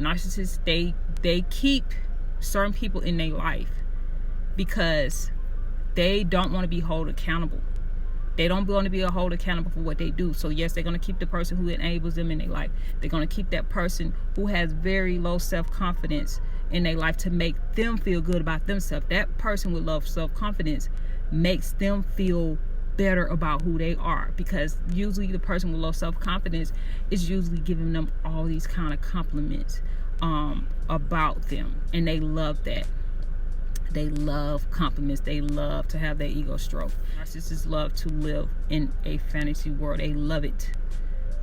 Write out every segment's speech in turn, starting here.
Narcissists, they keep certain people in their life because they don't want to be held accountable. They don't want to be held accountable for what they do. So yes, they're going to keep the person who enables them in their life. They're going to keep that person who has very low self-confidence in their life to make them feel good about themselves. That person with low self-confidence makes them feel better about who they are, because usually the person with low self-confidence is usually giving them all these kind of compliments about them, and they love that. They love compliments. They love to have their ego stroke. Narcissists love to live in a fantasy world. They love it.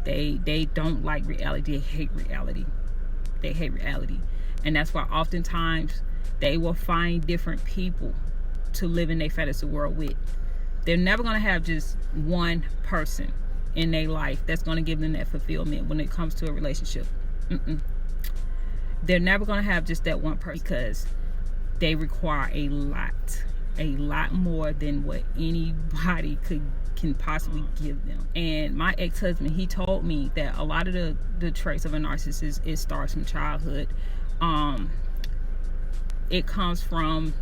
They don't like reality. They hate reality. They hate reality. And that's why oftentimes they will find different people to live in their fantasy world with. They're never going to have just one person in their life that's going to give them that fulfillment when it comes to a relationship. They're never going to have just that one person, because they require a lot more than what anybody can possibly give them. And my ex-husband, he told me that a lot of the traits of a narcissist, it starts from childhood. It comes from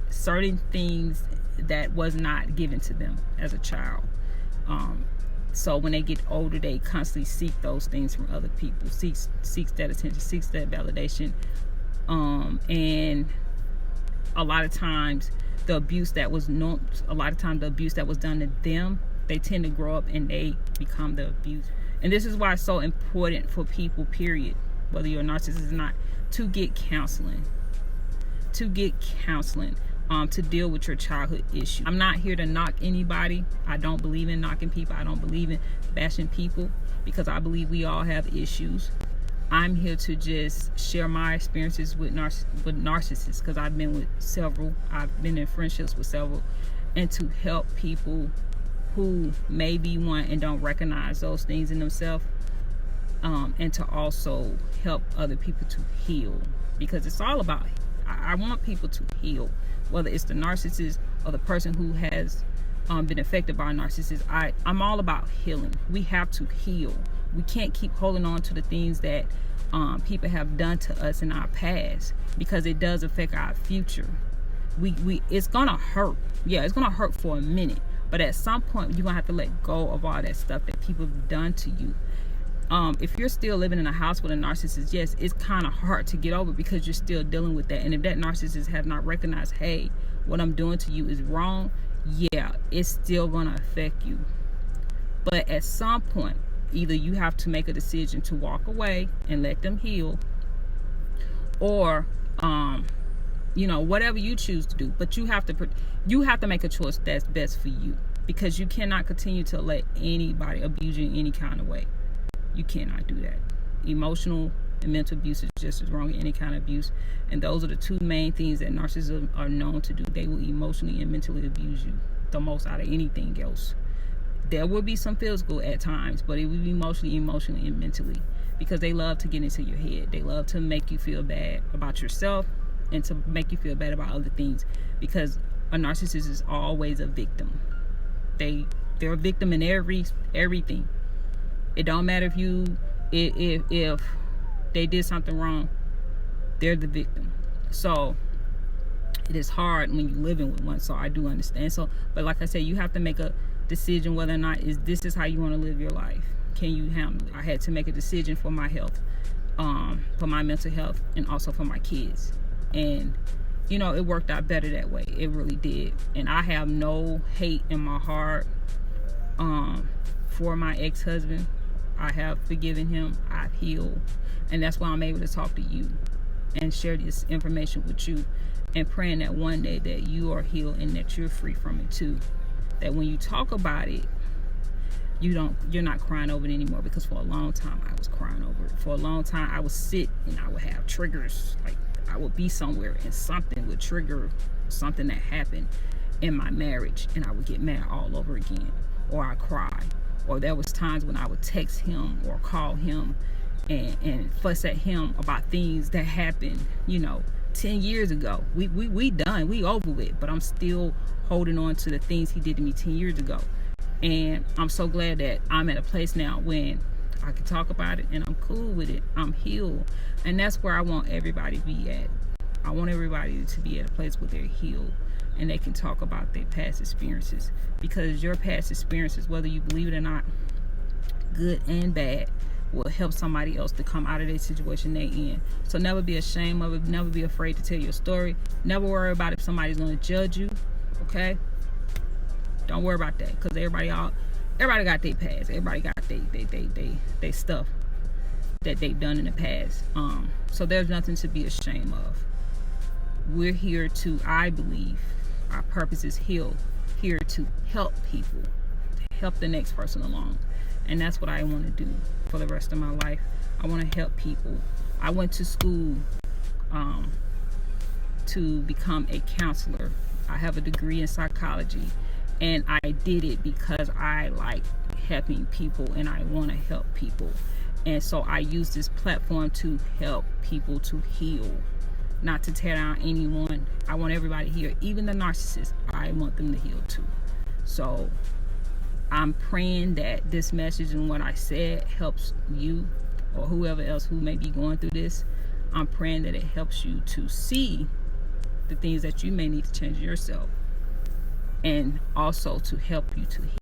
certain things that was not given to them as a child. So when they get older, they constantly seek those things from other people, seeks that attention, seeks that validation, and a lot of times the abuse that was done to them, they tend to grow up and they become the abuser. And this is why it's so important for people, period, whether you're a narcissist or not, to get counseling. To deal with your childhood issue. I'm not here to knock anybody. I don't believe in knocking people. I don't believe in bashing people, because I believe we all have issues. I'm here to just share my experiences with narcissists, because I've been with several. I've been in friendships with several, and to help people who may be one and don't recognize those things in themselves, and to also help other people to heal, because it's all about, I want people to heal, whether it's the narcissist or the person who has been affected by a narcissist. I'm all about healing. We have to heal. We can't keep holding on to the things that people have done to us in our past, because it does affect our future. It's gonna hurt. Yeah, it's gonna hurt for a minute, but at some point you're gonna have to let go of all that stuff that people have done to you. If you're still living in a house with a narcissist, yes, it's kind of hard to get over, because you're still dealing with that. And if that narcissist has not recognized, hey, what I'm doing to you is wrong, yeah, it's still gonna affect you. But at some point, either you have to make a decision to walk away and let them heal, or whatever you choose to do. But you have to make a choice that's best for you, because you cannot continue to let anybody abuse you in any kind of way. You cannot do that. Emotional and mental abuse is just as wrong as any kind of abuse, and those are the two main things that narcissists are known to do. They will emotionally and mentally abuse you the most out of anything else. There will be some physical at times, but it will be emotionally, and mentally, because they love to get into your head. They love to make you feel bad about yourself and to make you feel bad about other things, because a narcissist is always a victim. They're a victim in everything. It don't matter if they did something wrong, they're the victim. So it is hard when you're living with one. So I do understand. But like I said, you have to make a decision whether or not this is how you want to live your life. Can you handle it? I had to make a decision for my health, for my mental health, and also for my kids. And it worked out better that way. It really did. And I have no hate in my heart for my ex-husband. I have forgiven him. I've healed. And that's why I'm able to talk to you and share this information with you, and praying that one day that you are healed and that you're free from it too. That when you talk about it, you're not crying over it anymore, because for a long time I was crying over it. For a long time I would sit and I would have triggers. Like, I would be somewhere and something would trigger something that happened in my marriage, and I would get mad all over again, or I cry. Or there was times when I would text him or call him and fuss at him about things that happened 10 years ago. We done, we over with, but I'm still holding on to the things he did to me 10 years ago. And I'm so glad that I'm at a place now when I can talk about it and I'm cool with it. I'm healed. And that's where I want everybody to be at. I want everybody to be at a place where they're healed and they can talk about their past experiences, because your past experiences, whether you believe it or not, good and bad, will help somebody else to come out of their situation they're in. So never be ashamed of it. Never be afraid to tell your story. Never worry about if somebody's going to judge you. Okay? Don't worry about that, because everybody got their past. Everybody got they stuff that they've done in the past. So there's nothing to be ashamed of. We're here to, I believe, our purpose is here to help people, to help the next person along. And that's what I want to do for the rest of my life. I want to help people. I went to school to become a counselor. I have a degree in psychology, and I did it because I like helping people and I want to help people. And so I use this platform to help people to heal, not to tear down anyone. I want everybody here, even the narcissists. I want them to heal too. So I'm praying that this message and what I said helps you or whoever else who may be going through this. I'm praying that it helps you to see the things that you may need to change yourself, and also to help you to heal.